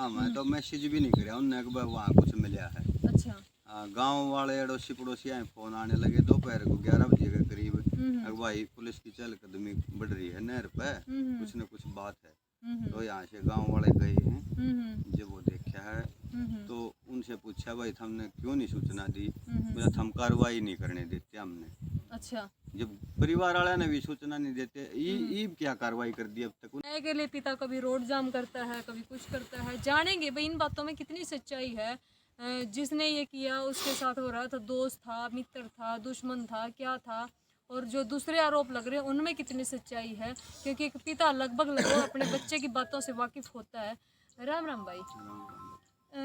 हाँ मैं तो मैसेज भी नहीं कराया उनने कि भाई वहाँ कुछ मिला है। अच्छा। हाँ गाँव वाले अड़ोसी पड़ोसी आए फोन आने लगे दोपहर को 11 बजे के करीब हम्म। कि भाई पुलिस की चहलकदमी बढ़ रही है नहर पे, कुछ न कुछ बात है। तो यहाँ से गाँव वाले गए हैं, जब वो देखा है तो उनसे पूछा भाई हमने क्यों नहीं सूचना दी, बोला हम कार्रवाई नहीं करने देते हमने। अच्छा। जब परिवार वाले ने भी सूचना नहीं देते ई क्या कार्रवाई कर दी अब तक। न्याय के लिए पिता कभी रोड जाम करता है, कभी कुछ करता है। जानेंगे भाई इन बातों में कितनी सच्चाई है। जिसने ये किया उसके साथ हो रहा था, दोस्त था, मित्र था, दुश्मन था, क्या था, और जो दूसरे आरोप लग रहे हैं उनमें कितनी सच्चाई है, क्योंकि एक पिता लगभग अपने बच्चे की बातों से वाकिफ होता है। राम राम भाई।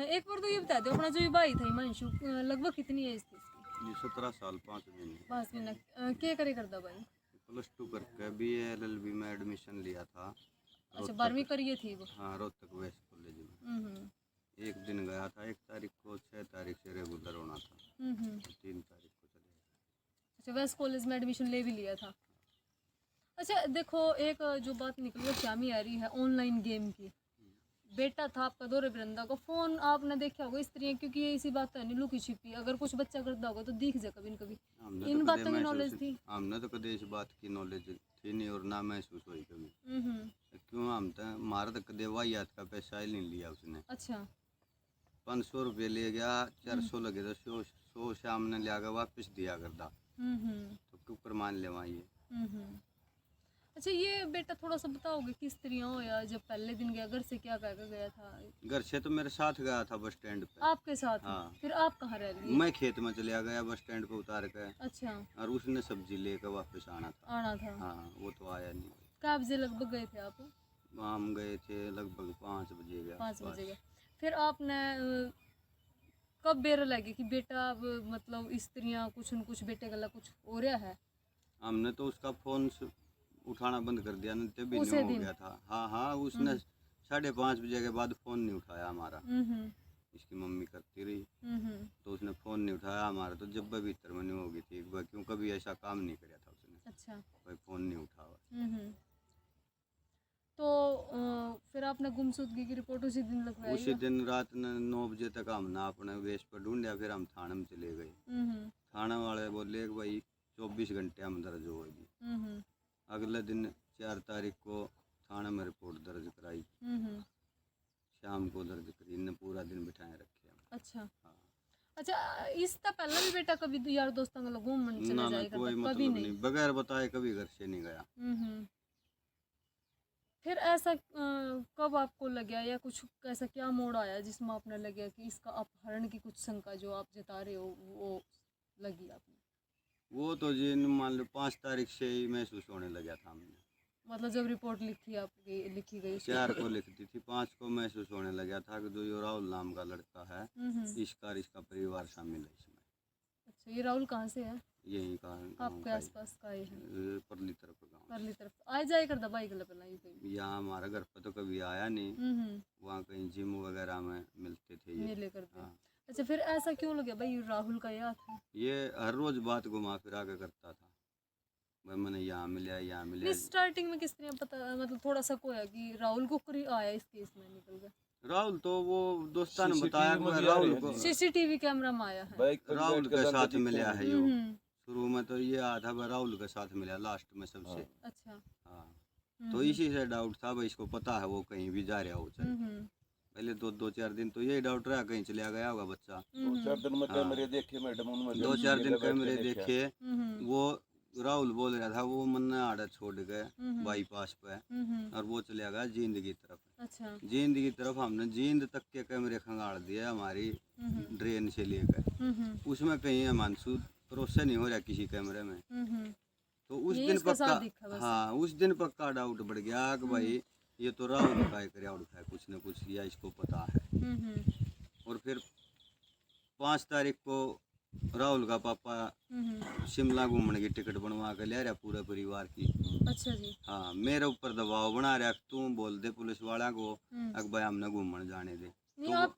एक बार तो ये बता दो, अपना जो ये भाई था हिमांशु, लगभग कितनी एज थी इसकी? 17 साल 5 महीने। 5 महीना। क्या करे करता भाई? +2 करके BA-LLB में एडमिशन लिया था। अच्छा, 12वीं करी थी वो? हाँ रोहतक वेस्ट कॉलेज में। एक दिन गया था 1 तारीख को, 6 तारीख से रेगुलर होना था, 3 तारीख को चले गए। अच्छा, वेस्ट कॉलेज में एडमिशन ले भी लिया था। अच्छा देखो, एक जो बात निकल कर सामने आ रही है ऑनलाइन गेम की। बेटा था आपका दौरे बरंदा को, फोन आपने देखा होगा स्त्रियां, क्योंकि ये इसी बात है नहीं लुकी छिपी, अगर कुछ बच्चा करता होगा तो दिख जाए कभी न कभी। इन बातों की नॉलेज थी? हमने तो कभी इस बात की नॉलेज थी नहीं और ना महसूस हुई कभी। क्यों हम तो हमारा तो कदे वाहियात का पैसा ही नहीं लिया उसने। अच्छा। 500 रुपये ले गया, 400 लगे तो 100 शाम ने लिया वापस दिया करता, तो क्यों कर मान ले वहाँ ये। अच्छा, ये बेटा थोड़ा सा बताओगे किस तरह हो, या जब पहले दिन गया घर से क्या कह कर गया था? घर से तो मेरे साथ गया था बस स्टैंड पे। आपके साथ? हाँ। फिर आप कहाँ रह लिए? मैं खेत में चले गया बस स्टैंड पे उतार के। अच्छा। और उसने सब्जी लेकर वापस आना था। हाँ वो तो आया नहीं। क्या बजे लगभग गए थे आप? हम गए थे लगभग 5 बजे गए। 5 बजे गए। फिर आपने कब बेर लगे कि बेटा अब मतलब स्त्रियां कुछ न कुछ बेटे गला कुछ हो रहा है? हमने तो उसका फोन उठाना बंद कर दिया, नहीं भी नहीं हो गया था। हाँ हाँ उसने 5:30 बजे के बाद फोन नहीं उठाया हमारा। इसकी मम्मी करती रही तो उसने फोन नहीं उठाया हमारा, तो जब भी भीतर में नहीं होगी थी क्यों कभी ऐसा काम नहीं किया था उसने। अच्छा। भाई फोन नहीं उठावा। तो फिर आपने गुमशुदगी की रिपोर्ट उसी दिन लगवाई? उसी दिन रात 9 बजे तक हमने अपने वेश पर ढूंढा, फिर हम थाने में चले गए। थाना वाले बोले कि भाई 24 घंटे हम दर्ज होगी। अगले दिन 4 तारीख को थाने में रिपोर्ट दर्ज कराई। शाम को दर्ज करी, इन्हें पूरा दिन बिठाए रखे। अच्छा। हाँ। अच्छा, इससे पहले भी बेटा कभी यार दोस्तों के घूमने चले जाए करता? कोई मतलब नहीं, बगैर बताए कभी घर से नहीं गया। फिर ऐसा कब आपको लगा, या कुछ ऐसा क्या मोड़ आया जिसमें आपने लगा कि इसका अपहरण की कुछ शंका जो आप जता रहे हो वो लगी आपने? वो तो जी मान लो 5 तारीख से ही महसूस होने लगा था हमने। मतलब जब रिपोर्ट लिखी गई 4 को लिखती थी, 5 को महसूस होने लगा था कि जो ये राहुल नाम का लड़का है इसका परिवार शामिल है इसमें। अच्छा, ये राहुल कहाँ से है? यही का आपके आसपास का ही है? परली तरफ गाँव। परली तरफ आ जाए कर दबाई गला पहला ही। यहाँ हमारा घर पर तो कभी आया नहीं। वहाँ कहीं जिम वगैरह में मिलते थे ये। मिले करते। हाँ। अच्छा, फिर ऐसा क्यों लगा भाई राहुल का याद है? ये हर रोज बात घुमा फिरा के करता था, भाई मैंने यहाँ मिला। स्टार्टिंग में किस तरह पता, मतलब थोड़ा सा कोया कि राहुल को करी आया इस केस में निकल गया? राहुल तो वो दोस्ता ने बताया राहुल को CCTV कैमरा में आया है। राहुल के साथ मिला है यो। शुरू में तो ये आया था राहुल के साथ मिला लास्ट में सबसे। अच्छा। हाँ तो इसी से डाउट था भाई इसको पता है वो कहीं भी जा रहा हो चल। पहले 2-4 दिन तो यही डाउट रहा कहीं चला गया होगा बच्चा। 2-4 दिन में कैमरे देखे मैडम, 2-4 दिन कैमरे देखे। वो राहुल बोल रहा था वो मन्ना आड़ा छोड़ गए बाईपास पे और वो चला गया जींद की तरफ। अच्छा। जींद की तरफ हमने जींद तक के कैमरे खंगाड़ दिए हमारी ड्रेन से लेकर, उसमें कहीं हिमांशु भरोसा नहीं हो रहा किसी कैमरे में। तो उस दिन पक्का, हाँ उस दिन पक्का डाउट बढ़ गया कि भाई ये तो राहुल का है कुछ न कुछ, या इसको पता है। और फिर 5 तारीख को राहुल का पापा शिमला घूमने की टिकट बनवा कर ले रहा पूरे परिवार की। अच्छा जी। हाँ मेरे ऊपर दबाव बना रहा तू बोल दे पुलिस वाला को अक भाई हमने घूमने जाने दे। नहीं आप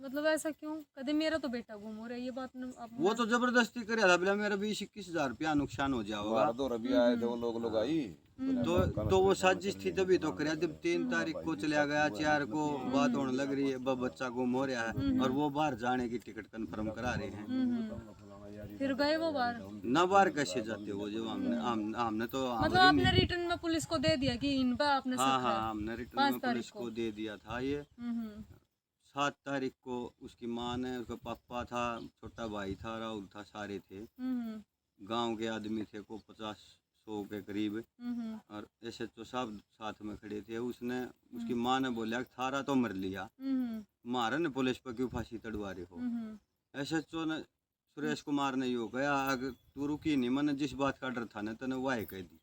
मतलब ऐसा क्यों कदे मेरा तो बेटा गुम हो रहा है ये बात आप वो तो जबरदस्ती करे था, बोला मेरा 20-21 हजार रुपया नुकसान हो जाएगा। बाहर तो रवि आए थे वो लोग आई तो वो साजिश थी तभी तो करे। जब 3 तारीख को चला गया, 4 को बात होने लग रही है, बच्चा गुम हो रहा है और वो बाहर जाने की टिकट कंफर्म करा रहे हैं। फिर गए वो बाहर न बाहर कैसे जाते वो, जो हमने तो मतलब आपने रिटर्न में पुलिस को दे दिया कि इन पर आपने हाँ शक हाँ है। हमने रिटर्न में पुलिस को दे दिया था। ये हम्म 7 तारीख को उसकी माँ ने, उसका पापा था, छोटा भाई था, राहुल था, सारे थे, हम्म गांव के आदमी थे को 50-100 के करीब, हम्म और ऐसे तो सब साथ में खड़े थे। उसने उसकी माँ ने बोला कि थारा तो मर लिया, मारा ने पुलिस पर क्यों फांसी तड़वा रहे हो। ऐसे तो ने सुरेश कुमार ने यो कहा, अगर तू रुकी नहीं, मैंने जिस बात का डर था ना तने वाह कह दी।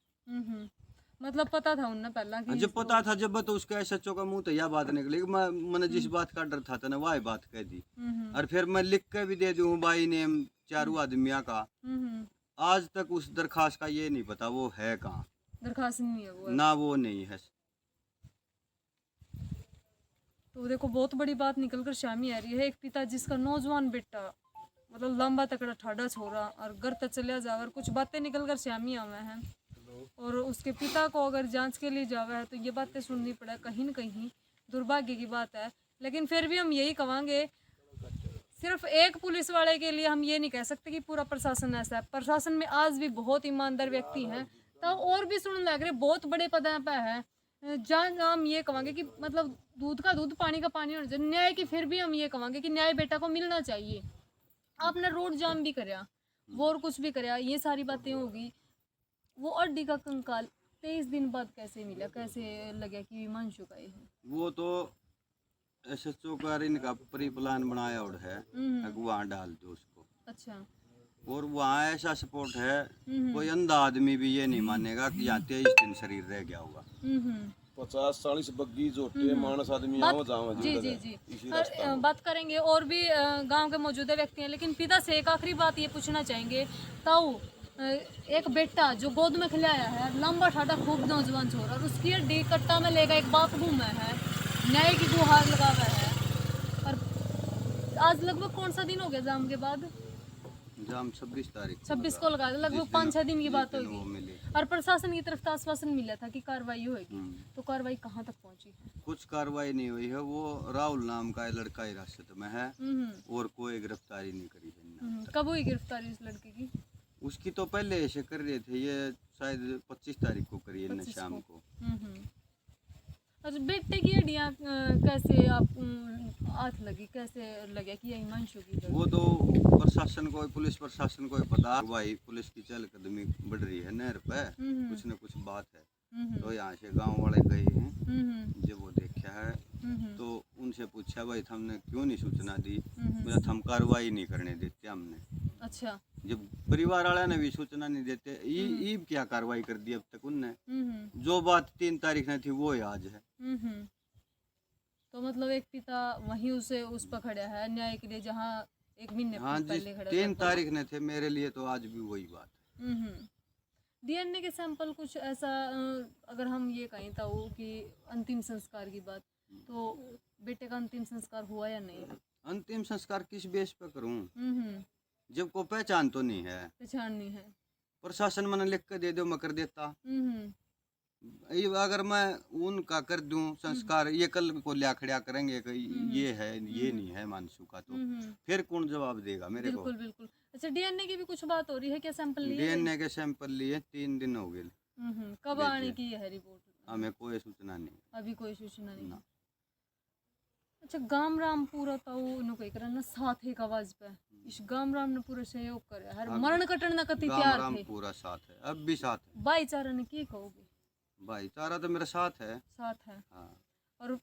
मतलब पता था उन्हें पहला कि जब पता था, जब तो उसके एसएचओ का मुंह तो यह बात निकली कि मैंने जिस बात का डर था तने वाह बात कह दी। और फिर मैं लिख के भी दे दूं भाई ने चारों आदमिया का। आज तक उस दरखास्त का ये नहीं पता वो है कहाँ, दरखास्त नहीं है वो ना वो नहीं है। तो देखो बहुत बड़ी बात निकल कर शामी आ रही है। एक पिता जिसका नौजवान बेटा मतलब लंबा तकड़ा ठाडा छोरा और घर तक चलिया जावर, कुछ बातें निकल कर शामी आवे हैं और उसके पिता को अगर जांच के लिए जावा है तो ये बातें सुननी पड़े, कहीं न कहीं दुर्भाग्य की बात है। लेकिन फिर भी हम यही कहेंगे, सिर्फ एक पुलिस वाले के लिए हम ये नहीं कह सकते कि पूरा प्रशासन ऐसा है। प्रशासन में आज भी बहुत ईमानदार व्यक्ति हैं, तो और भी सुन लग रहे बहुत बड़े पदों पे है, जहाँ हम ये कहेंगे कि मतलब दूध का दूध पानी का पानी होना चाहिए। न्याय की फिर भी हम ये कहेंगे कि न्याय बेटा को मिलना चाहिए। आपने रोड जाम भी कराया, वो और कुछ भी कराया, ये सारी बातें होगी। वो अड्डी का कंकाल 23 दिन बाद कैसे मिला, कैसे लगा कि हिमांशु का ये है? वो तो एसएचओ का इनका प्री प्लान बनाया और है, वहाँ डाल दो उसको। अच्छा। और वहाँ ऐसा सपोर्ट है, कोई अंधा आदमी भी ये नहीं मानेगा कि यहाँ 23 दिन शरीर रह गया होगा। 50-40 बग्गी जोटे मानस आदमी आओ जाओ जी जी जी बात करेंगे और भी गांव के मौजूदा व्यक्ति हैं। लेकिन पिता से एक आखिरी बात ये पूछना चाहेंगे, ताऊ एक बेटा जो गोद में खिलाया है, लंबा ठाडा खूब नौजवान छोरा, और उसकी हड्डी कट्टा में लेगा एक बाप घूमा है, न्याय की गुहार लगावा है। और आज लगभग कौन सा दिन हो गया जाम के बाद? जाम 26 तारीख 26 को लगा, लगभग 5-6 दिन की बात होगी। और प्रशासन की तरफ से आश्वासन मिला था कि कार्रवाई होगी, तो कार्रवाई कहाँ तक पहुँची है? कुछ कार्रवाई नहीं हुई है। वो राहुल नाम का लड़का हिरासत में है और कोई गिरफ्तारी नहीं करी है। कब हुई गिरफ्तारी उस लड़के की? उसकी तो पहले ऐसे कर रहे थे, ये शायद 25 तारीख को करी है शाम को। अच्छा, बेटे की हड्डियाँ कैसे आप हाथ लगी, कैसे लगे कि ये हिमांशु की? वो तो प्रशासन को, पुलिस प्रशासन को पता भाई, पुलिस की चहलकदमी बढ़ रही है नहर पे, कुछ न कुछ बात है। तो यहाँ से गांव वाले गए हैं, जब वो देखा है तो उनसे पूछा भाई हमने क्यों नहीं सूचना दी, मेरा हम कार्रवाई नहीं करने देते हमने। अच्छा। जब परिवार वाले ने भी सूचना नहीं देते, ईब क्या कार्रवाई कर दी अब तक उनने? जो बात 3 तारीख ने थी वो आज है। तो मतलब एक पिता वहीं उसे उस पर खड़ा है न्याय के लिए, जहाँ एक महीने पहले खड़ा 3 तारीख ने थे, मेरे लिए तो आज भी वही बात है। डीएनए के सैंपल कुछ ऐसा, अगर हम ये कहें तो कि अंतिम संस्कार की बात, तो बेटे का अंतिम संस्कार हुआ या नहीं? अंतिम संस्कार किस बेस पे करूं जब को पहचान तो नहीं है? पहचान नहीं है। प्रशासन मैंने लिख के दे दो मैं कर देता। ये अगर मैं उनका कर दूं संस्कार, ये कल को लिया खड़ा करेंगे कि ये है ये नहीं है मानसू का, तो फिर कौन जवाब देगा मेरे को? बिल्कुल बिल्कुल। अच्छा, डीएनए की भी कुछ बात हो रही है क्या? सैंपल लिए? डीएनए के सैंपल लिए 3 दिन हो गए। कब आने की है रिपोर्ट? हमें कोई सूचना नहीं, अभी कोई सूचना नहीं। अच्छा, गाम राम पूरा ताऊ नु कई करना साथ एक आवाज पे इस गाम राम ने पूरा सहयोग करे, हर मरण कटण ना कति तैयार थे। गाम पूरा साथ है, अब भी साथ है। भाईचारा ने की कहोगे? भाईचारा तो मेरा साथ है। साथ है। हाँ। और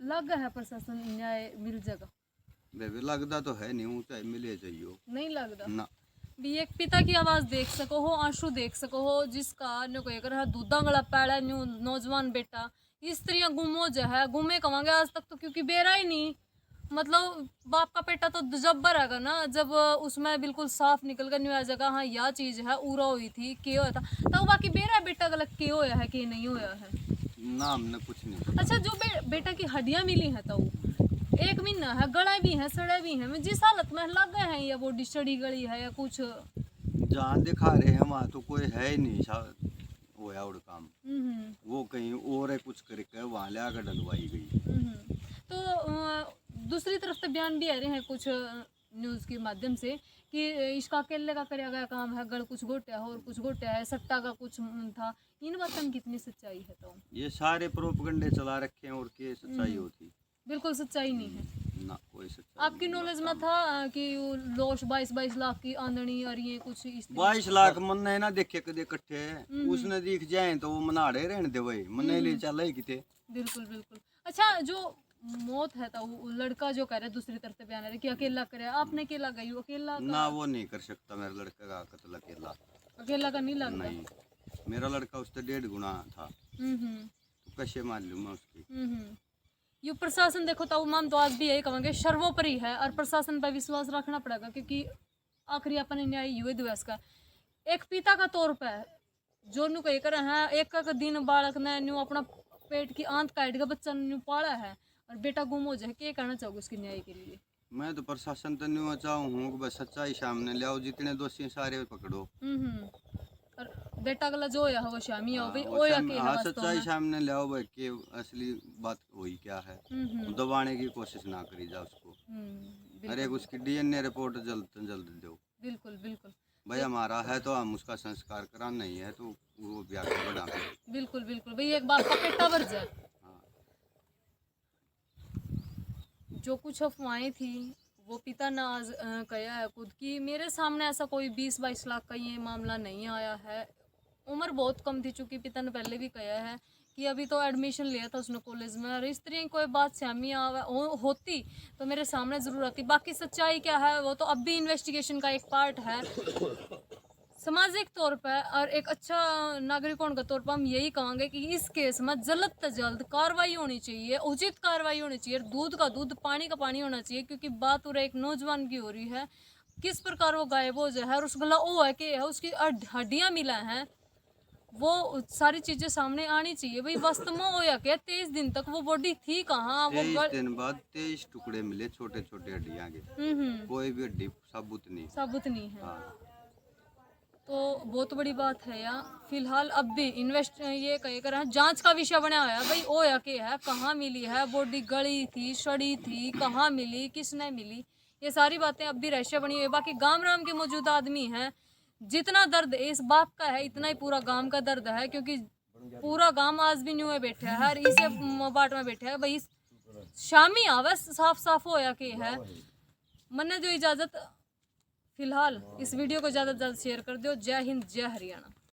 लगा है प्रशासन न्याय मिल जाएगा? बेबी लगता तो है नहीं, ऊंचाई मिले चाहिए नहीं लगता ना। भी एक पिता की आवाज देख सको हो, आंसू देख सको हो, जिसका न कोई अगर दूधा गला पैड़ा न्यू नौजवान बेटा, स्त्रियां गुमो जो है गुमे कमांगे आज तक तो, क्योंकि बेरा ही नहीं। मतलब बाप का पेटा तो जब्बर है ना, जब उसमें बिल्कुल साफ निकल कर नहीं आ जाएगा हाँ यह चीज है उरा हुई थी के होया था, तो बाकी बेरा बेटा गलत के होया है के नहीं होया है ना, हमने कुछ नहीं। अच्छा, जो बेटा की हड्डियां मिली हैं तो 1 महीना है, गले भी हैं, सड़े भी हैं, मैं जिस हालत में लग गए हैं, या बॉडी सड़ी गली है या कुछ। जहाँ दिखा रहे हैं वहाँ तो कोई है ही नहीं होया और काम। वो कहीं और है कुछ करके वहाँ ले आकर डलवाई गई। तो दूसरी तरफ से बयान भी आ रहे हैं कुछ न्यूज़ के माध्यम से कि इसका अकेले का कराया गया काम है, गढ़ कुछ गोटा है और कुछ गोटा है, सट्टा का कुछ था। इन बातों में कितनी सच्चाई है? तो ये सारे प्रोपगंडे चला रखे हैं और क्या सच्चाई होती? बिल्कुल सच्चाई नहीं है ना, कोई सच्चाई। आपकी नॉलेज में था कि लोश 22 लाख की आंदनी और ये कुछ इस 22 लाख मन ने ना देखे कदे इकट्ठे उसने दिख जाए तो वो मनाड़े रहने दे वही मन ले चल किते। बिल्कुल बिल्कुल। अच्छा, जो मौत है तो वो लड़का जो कह रहा है, दूसरी तरफ से बयान आ रहा है कि अकेला करे, आपने अकेला गई हो? अकेला ना वो नहीं कर सकता मेरा लड़का का कत्ल अकेला। अकेला का नहीं लगता? नहीं, मेरा लड़का उससे 1.5 गुना था। तो कैसे मान लूँ मैं उसकी? ये प्रशासन देखो तो माम तो आज भी यही कहेंगे सर्वोपरि है और प्रशासन पर विश्वास रखना पड़ेगा, क्योंकि आखिरी अपने न्याय युवा दिवस का एक पिता का तौर पर जो नु कह कर है, एक दिन बालक ने न्यू अपना पेट की आंत काट के बच्चा न्यू पाला है और बेटा गुम हो जाए, क्या कहना चाहोगे उसके न्याय के लिए? मैं तो प्रशासन तो नहीं चाहूँ हूँ कि बस सच्चाई सामने ले आओ, जितने दोषी हैं सारे पकड़ो। और बेटा गला जो है वो शामी हो भाई, ओ या के हाँ, सच्चाई सामने ले आओ भाई कि असली बात हुई क्या है। दबाने की कोशिश ना करी जा उसको। अरे उसकी DNA रिपोर्ट जल्द से जल्द दो। बिल्कुल बिल्कुल भाई हमारा है तो हम उसका संस्कार करा, नहीं है तो वो ब्याह कर बढ़ा। बिल्कुल बिल्कुल भाई, एक बात का पेटा भर जाए। जो कुछ अफवाहें थी वो पिता ने आज कहा है खुद की, मेरे सामने ऐसा कोई 20-22 लाख का ये मामला नहीं आया है। उम्र बहुत कम थी, चूँकि पिता ने पहले भी कहा है कि अभी तो एडमिशन लिया था उसने कॉलेज में, और इस तरह कोई बात शामी होती तो मेरे सामने ज़रूर आती। बाकी सच्चाई क्या है वो तो अब भी इन्वेस्टिगेशन का एक पार्ट है। सामाजिक तौर पर और एक अच्छा नागरिक होने के तौर पर हम यही कहेंगे कि इस केस में जल्द से जल्द कार्रवाई होनी चाहिए, उचित कार्रवाई होनी चाहिए, दूध का दूध पानी का पानी होना चाहिए, क्योंकि बात हो रही एक नौजवान की हो रही है। किस प्रकार वो गायब हो जाए और उस गला ओ है कि है उसकी हड्डियाँ मिला हैं, वो सारी चीज़ें सामने आनी चाहिए भाई। वास्तव में हो या क्या 23 दिन तक वो बॉडी थी कहाँ? वो 23 दिन बाद 23 टुकड़े मिले, छोटे छोटे हड्डियाँ के। कोई भी हड्डी साबुत नहीं है। हाँ। तो बहुत बड़ी बात है यार। फिलहाल अब भी ये कह कर जांच का विषय बना हुआ है भाई, ओ या के है, कहाँ मिली है बॉडी, गली थी, सड़ी थी, कहाँ मिली, किसने मिली, ये सारी बातें अब भी रहस्य बनी हुई है। बाकी गांव राम के मौजूद आदमी हैं, जितना दर्द इस बाप का है इतना ही पूरा गांव का दर्द है, क्योंकि पूरा गांव आज भी न्यू में बैठा है, हर इसे बाट में बैठा है भाई। शामी आवे साफ साफ हो या के है। मैंने जो इजाज़त फिलहाल इस वीडियो को ज़्यादा से ज़्यादा शेयर कर दो। जय हिंद, जय हरियाणा।